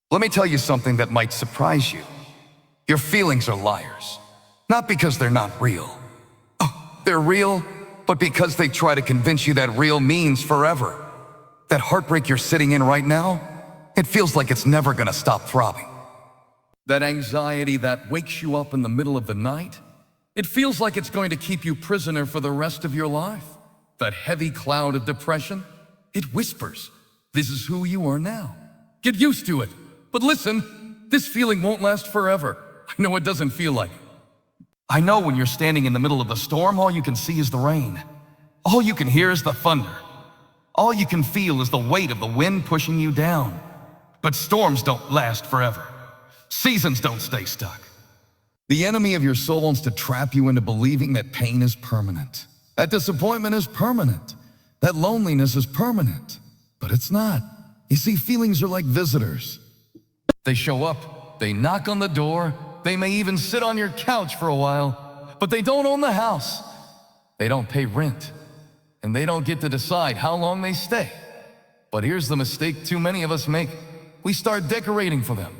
Let me tell you something that might surprise you. Your feelings are liars. Not because they're not real. Oh, they're real, but because they try to convince you that real means forever. That heartbreak you're sitting in right now, it feels like it's never gonna stop throbbing. That anxiety that wakes you up in the middle of the night, it feels like it's going to keep you prisoner for the rest of your life. That heavy cloud of depression, it whispers, this is who you are now. Get used to it. But listen, this feeling won't last forever. I know it doesn't feel like it. I know when you're standing in the middle of the storm, all you can see is the rain. All you can hear is the thunder. All you can feel is the weight of the wind pushing you down. But storms don't last forever. Seasons don't stay stuck. The enemy of your soul wants to trap you into believing that pain is permanent. That disappointment is permanent. That loneliness is permanent. But it's not. You see, feelings are like visitors. They show up, they knock on the door, they may even sit on your couch for a while, but they don't own the house. They don't pay rent, and they don't get to decide how long they stay. But here's the mistake too many of us make. We start decorating for them.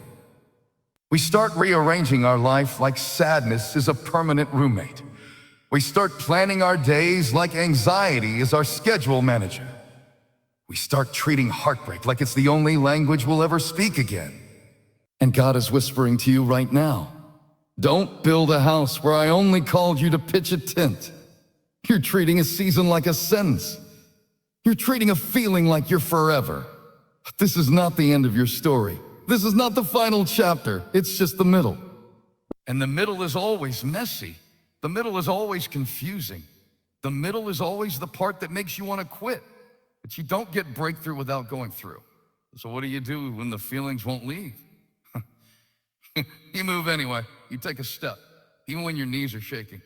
We start rearranging our life like sadness is a permanent roommate. We start planning our days like anxiety is our schedule manager. We start treating heartbreak like it's the only language we'll ever speak again. And God is whispering to you right now, don't build a house where I only called you to pitch a tent. You're treating a season like a sentence. You're treating a feeling like you're forever. But this is not the end of your story. This is not the final chapter. It's just the middle. And the middle is always messy. The middle is always confusing. The middle is always the part that makes you want to quit. But you don't get breakthrough without going through. So what do you do when the feelings won't leave? You move anyway. You take a step, even when your knees are shaking.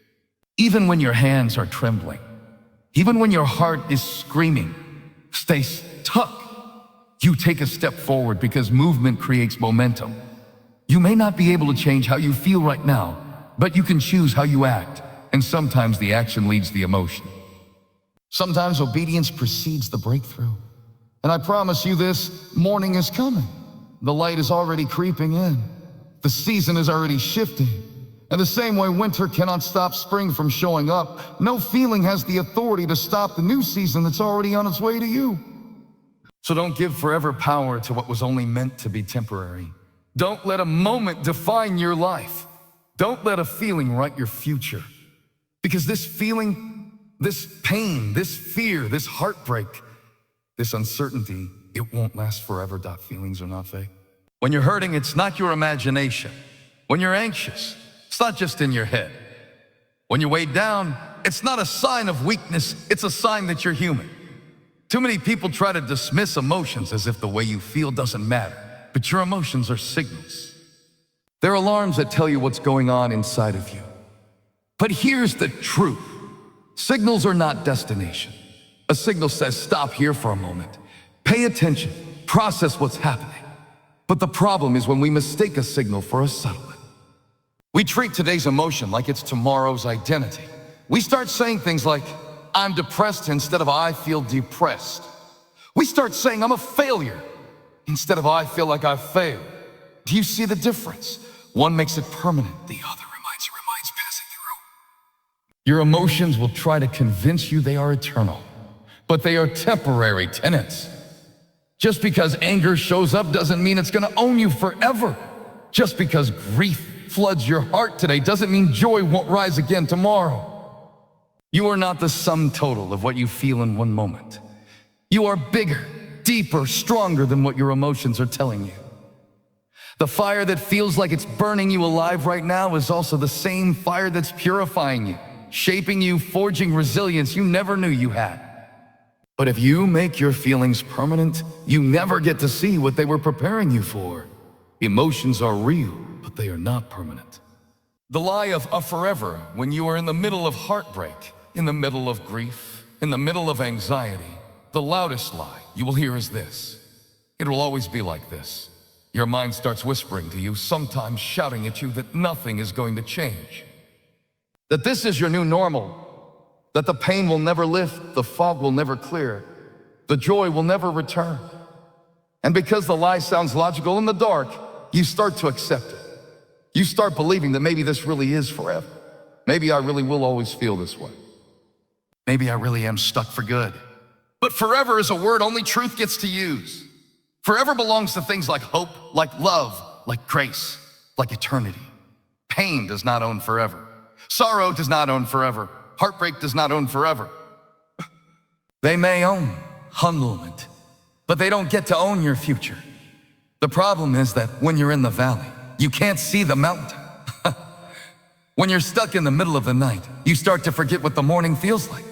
Even when your hands are trembling. Even when your heart is screaming. Stay stuck. You take a step forward because movement creates momentum. You may not be able to change how you feel right now, but you can choose how you act. And sometimes the action leads the emotion. Sometimes obedience precedes the breakthrough. And I promise you this, morning is coming. The light is already creeping in. The season is already shifting. And the same way winter cannot stop spring from showing up, no feeling has the authority to stop the new season that's already on its way to you. So don't give forever power to what was only meant to be temporary. Don't let a moment define your life. Don't let a feeling write your future. Because this feeling, this pain, this fear, this heartbreak, this uncertainty, it won't last forever. Feelings are not fake. When you're hurting, it's not your imagination. When you're anxious, it's not just in your head. When you're weighed down, it's not a sign of weakness, it's a sign that you're human. Too many people try to dismiss emotions as if the way you feel doesn't matter, but your emotions are signals. They're alarms that tell you what's going on inside of you. But here's the truth. Signals are not destination. A signal says, stop here for a moment. Pay attention, process what's happening. But the problem is when we mistake a signal for a settlement. We treat today's emotion like it's tomorrow's identity. We start saying things like, I'm depressed instead of I feel depressed. We start saying I'm a failure instead of I feel like I've failed. Do you see the difference? One makes it permanent, the other reminds passing through. Your emotions will try to convince you they are eternal, but they are temporary tenants. Just because anger shows up doesn't mean it's gonna own you forever. Just because grief floods your heart today doesn't mean joy won't rise again tomorrow. You are not the sum total of what you feel in one moment. You are bigger, deeper, stronger than what your emotions are telling you. The fire that feels like it's burning you alive right now is also the same fire that's purifying you, shaping you, forging resilience you never knew you had. But if you make your feelings permanent, you never get to see what they were preparing you for. Emotions are real, but they are not permanent. The lie of a forever when you are in the middle of heartbreak, in the middle of grief, in the middle of anxiety, the loudest lie you will hear is this. It will always be like this. Your mind starts whispering to you, sometimes shouting at you that nothing is going to change. That this is your new normal. That the pain will never lift, the fog will never clear, the joy will never return. And because the lie sounds logical in the dark, you start to accept it. You start believing that maybe this really is forever. Maybe I really will always feel this way. Maybe I really am stuck for good. But forever is a word only truth gets to use. Forever belongs to things like hope, like love, like grace, like eternity. Pain does not own forever. Sorrow does not own forever. Heartbreak does not own forever. They may own a moment, but they don't get to own your future. The problem is that when you're in the valley, you can't see the mountain. When you're stuck in the middle of the night, you start to forget what the morning feels like.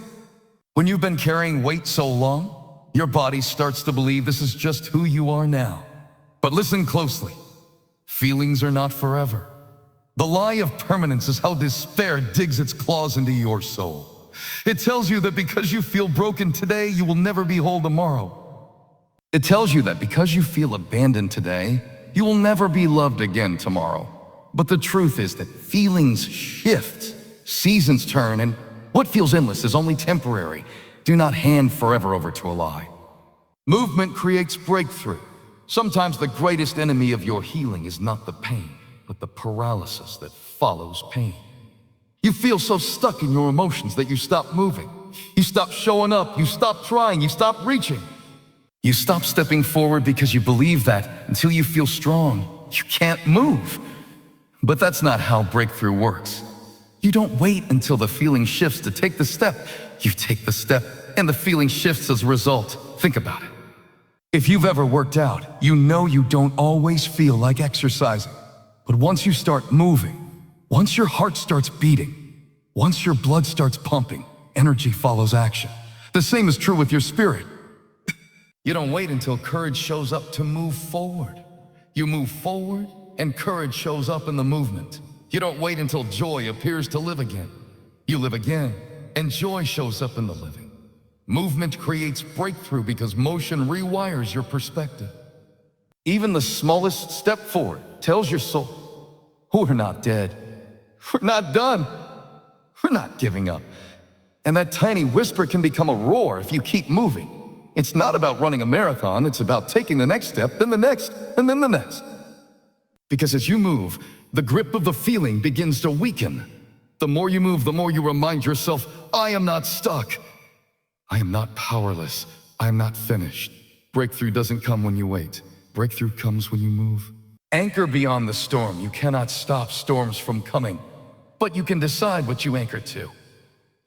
When you've been carrying weight so long, your body starts to believe this is just who you are now. But listen closely. Feelings are not forever. The lie of permanence is how despair digs its claws into your soul. It tells you that because you feel broken today, you will never be whole tomorrow. It tells you that because you feel abandoned today, you will never be loved again tomorrow. But the truth is that feelings shift, seasons turn, and what feels endless is only temporary. Do not hand forever over to a lie. Movement creates breakthrough. Sometimes the greatest enemy of your healing is not the pain, but the paralysis that follows pain. You feel so stuck in your emotions that you stop moving. You stop showing up, you stop trying, you stop reaching. You stop stepping forward because you believe that until you feel strong, you can't move. But that's not how breakthrough works. You don't wait until the feeling shifts to take the step. You take the step, and the feeling shifts as a result. Think about it. If you've ever worked out, you know you don't always feel like exercising. But once you start moving, once your heart starts beating, once your blood starts pumping, energy follows action. The same is true with your spirit. You don't wait until courage shows up to move forward. You move forward, and courage shows up in the movement. You don't wait until joy appears to live again. You live again, and joy shows up in the living. Movement creates breakthrough because motion rewires your perspective. Even the smallest step forward tells your soul, we're not dead. We're not done. We're not giving up. And that tiny whisper can become a roar if you keep moving. It's not about running a marathon, it's about taking the next step, then the next, and then the next. Because as you move, the grip of the feeling begins to weaken. The more you move, the more you remind yourself, I am not stuck. I am not powerless. I am not finished. Breakthrough doesn't come when you wait. Breakthrough comes when you move. Anchor beyond the storm. You cannot stop storms from coming, but you can decide what you anchor to.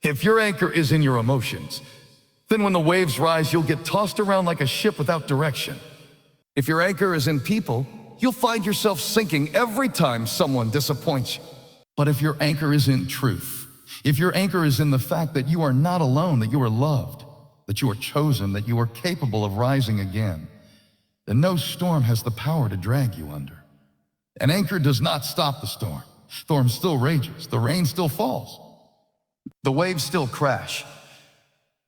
If your anchor is in your emotions, then when the waves rise, you'll get tossed around like a ship without direction. If your anchor is in people, you'll find yourself sinking every time someone disappoints you. But if your anchor is in truth, if your anchor is in the fact that you are not alone, that you are loved, that you are chosen, that you are capable of rising again, then no storm has the power to drag you under. An anchor does not stop the storm. Storm still rages, the rain still falls, the waves still crash.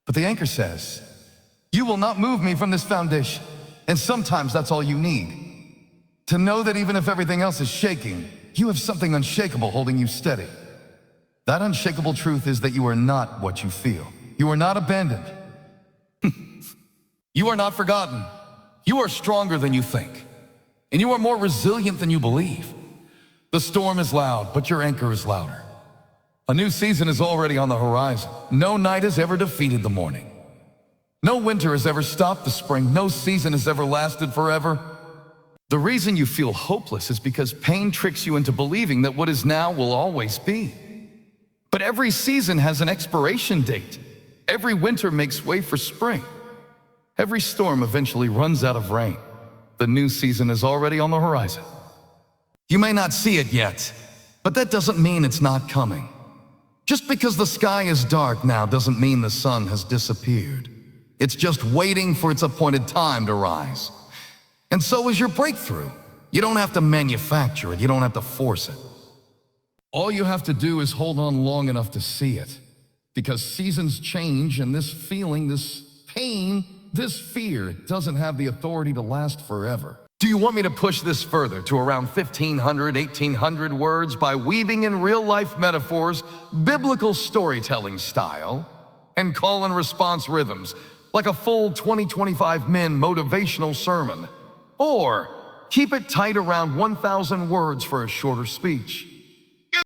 But the anchor says, you will not move me from this foundation. And sometimes that's all you need. To know that even if everything else is shaking, you have something unshakable holding you steady. That unshakable truth is that you are not what you feel. You are not abandoned. You are not forgotten. You are stronger than you think. And you are more resilient than you believe. The storm is loud, but your anchor is louder. A new season is already on the horizon. No night has ever defeated the morning. No winter has ever stopped the spring. No season has ever lasted forever. The reason you feel hopeless is because pain tricks you into believing that what is now will always be. But every season has an expiration date. Every winter makes way for spring. Every storm eventually runs out of rain. The new season is already on the horizon. You may not see it yet, but that doesn't mean it's not coming. Just because the sky is dark now doesn't mean the sun has disappeared. It's just waiting for its appointed time to rise. And so is your breakthrough. You don't have to manufacture it. You don't have to force it. All you have to do is hold on long enough to see it. Because seasons change, and this feeling, this pain, this fear, it doesn't have the authority to last forever. Do you want me to push this further to around 1,500, 1,800 words by weaving in real-life metaphors, biblical storytelling style, and call and response rhythms, like a full 20-25 min motivational sermon? Or keep it tight around 1,000 words for a shorter speech.